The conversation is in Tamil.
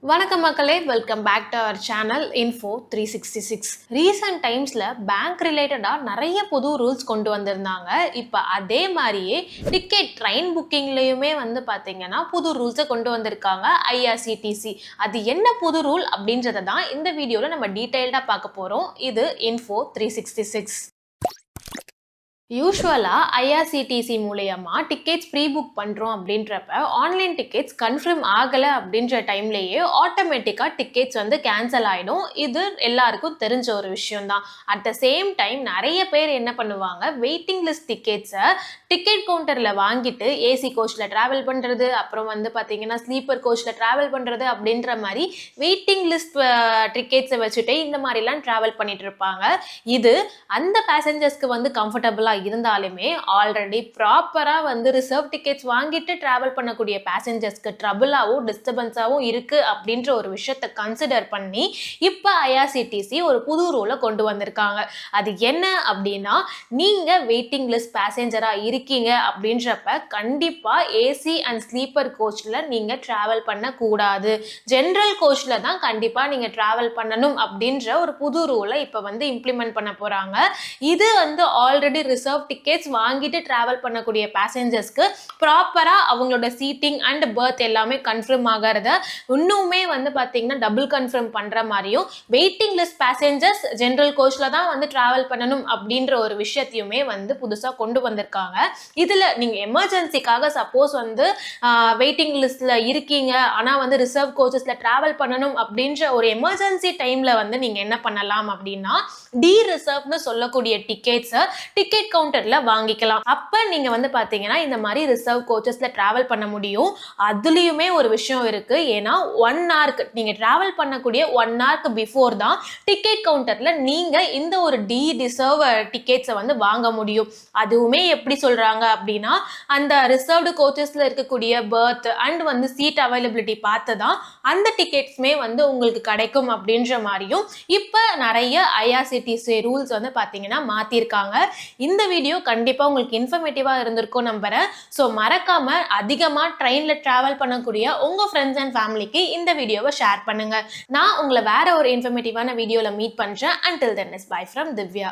வணக்கம் மக்களே, welcome back to our channel info 366. Recent டைம்ஸில் பேங்க் ரிலேட்டடாக நிறைய புது ரூல்ஸ் கொண்டு வந்திருந்தாங்க. இப்போ அதே மாதிரியே ட்ரெயின் புக்கிங்லேயுமே பார்த்தீங்கன்னா புது ரூல்ஸை கொண்டு வந்திருக்காங்க ஐஆர்சிடிசி. அது என்ன புது ரூல் அப்படின்றத தான் இந்த வீடியோவில் நம்ம டீட்டெயில்டாக பார்க்க போகிறோம். இது இன்ஃபோ 366. யூஸ்வலாக ஐஆர்சிடிசி மூலயமா டிக்கெட்ஸ் ப்ரீ புக் பண்ணுறோம் அப்படின்றப்ப ஆன்லைன் டிக்கெட்ஸ் கன்ஃபார்ம் ஆகலை அப்படின்ற டைம்லேயே ஆட்டோமேட்டிக்காக டிக்கெட்ஸ் கேன்சல் ஆகிடும். இது எல்லாருக்கும் தெரிஞ்ச ஒரு விஷயம்தான். அட் த சேம் டைம் நிறைய பேர் என்ன பண்ணுவாங்க, வெயிட்டிங் லிஸ்ட் டிக்கெட்ஸை டிக்கெட் கவுண்டரில் வாங்கிட்டு ஏசி கோச்சில் ட்ராவல் பண்ணுறது, அப்புறம் பார்த்தீங்கன்னா ஸ்லீப்பர் கோச்சில் ட்ராவல் பண்ணுறது அப்படின்ற மாதிரி வெயிட்டிங் லிஸ்ட் டிக்கெட்ஸை வச்சுட்டே இந்த மாதிரிலாம் ட்ராவல் பண்ணிட்டு இருப்பாங்க. இது அந்த பேசஞ்சர்ஸ்க்கு கம்ஃபர்டபுளாக இருந்தாலுமே ஆல்ரெடி ப்ராப்பராக ரிசர்வ் டிக்கெட்ஸ் வாங்கிட்டு டிராவல் பண்ணக்கூடிய பேசஞ்சர்ஸ்க்கு ட்ரபிளாகவும் டிஸ்டர்பன்ஸாகவும் இருக்குது அப்படின்ற ஒரு விஷயத்தை கன்சிடர் பண்ணி இப்போ ஐஆர்சிடிசி ஒரு புது ரூலை கொண்டு வந்திருக்காங்க. அது என்ன அப்படின்னா, நீங்கள் வெயிட்டிங் லிஸ்ட் பேசஞ்சராக இருக்கீங்க அப்படின்றப்ப கண்டிப்பாக ஏசி அண்ட் ஸ்லீப்பர் கோச்சில் நீங்கள் ட்ராவல் பண்ணக்கூடாது. ஜென்ரல் கோச்சில் தான் கண்டிப்பாக நீங்கள் ட்ராவல் பண்ணணும் அப்படின்ற ஒரு புது ரூலை இப்போ இம்ப்ளிமெண்ட் பண்ண போகிறாங்க. இது ஆல்ரெடி ரிசர்வ் டிக்கெட்ஸ் வாங்கிட்டு டிராவல் பண்ணக்கூடிய பேசஞ்சர்ஸ்க்கு ப்ராப்பராக அவங்களோட சீட்டிங் அண்ட் பர்த் எல்லாமே கன்ஃபார்ம் ஆகிறத இன்னுமே பார்த்தீங்கன்னா டபுள் கன்ஃபார்ம் பண்ணுற மாதிரியும், வெயிட்டிங் லிஸ்ட் பேசஞ்சர்ஸ் ஜென்ரல் கோச்சில் தான் டிராவல் பண்ணணும் அப்படின்ற ஒரு விஷயத்தையுமே புதுசாக கொண்டு வந்திருக்காங்க. இதில் நீங்கள் எமர்ஜென்சிக்காக சப்போஸ் வெயிட்டிங் லிஸ்ட்டில் இருக்கீங்க ஆனால் ரிசர்வ் கோச்சஸில் டிராவல் பண்ணணும் அப்படின்ற ஒரு எமர்ஜென்சி டைமில் நீங்கள் என்ன பண்ணலாம் அப்படின்னா, டி ரிசர்வ்னு சொல்லக்கூடிய டிக்கெட்ஸை டிக்கெட் கவுண்டர்ல வாங்கிக்கலாம். அப்ப நீங்க பாத்தீங்கன்னா இந்த மாதிரி ரிசர்வ் கோச்சஸ்ல டிராவல் பண்ண முடியும். அதுலயுமே ஒரு விஷயம் இருக்கு. ஏன்னா 1 ஹவருக்கு நீங்க டிராவல் பண்ணக்கூடிய 1 ஹவருக்கு பிஃபோர் தான் டிக்கெட் கவுண்டர்ல நீங்க இந்த ஒரு டி ரிசர்வ் டிக்கெட்ஸை வாங்க முடியும். அதுவுமே எப்படி சொல்றாங்க அப்படின்னா, அந்த ரிசர்வ்டு கோச்சஸ்ல இருக்கக்கூடிய பர்த் அண்ட் சீட் அவைலபிலிட்டி பார்த்து தான் அந்த டிக்கெட்ஸ்மே உங்களுக்கு கிடைக்கும் அப்படின்ற மாதிரியும் இப்ப நிறைய ஐஆர்சிடிசி ரூல்ஸ் பாத்தீங்கன்னா மாத்திருக்காங்க. இந்த வீடியோ கண்டிப்பாக உங்களுக்கு இன்ஃபர்மேட்டிவாக இருந்திருக்கும் நம்புறேன். ஸோ மறக்காமல் அதிகமாக ட்ரெயினில் ட்ராவல் பண்ணக்கூடிய உங்கள் ஃப்ரெண்ட்ஸ் அண்ட் ஃபேமிலிக்கு இந்த வீடியோவை ஷேர் பண்ணுங்கள். நான் உங்களை வேற ஒரு இன்ஃபர்மேட்டிவான வீடியோவில் மீட் பண்ணுறேன். Until then is by from Divya.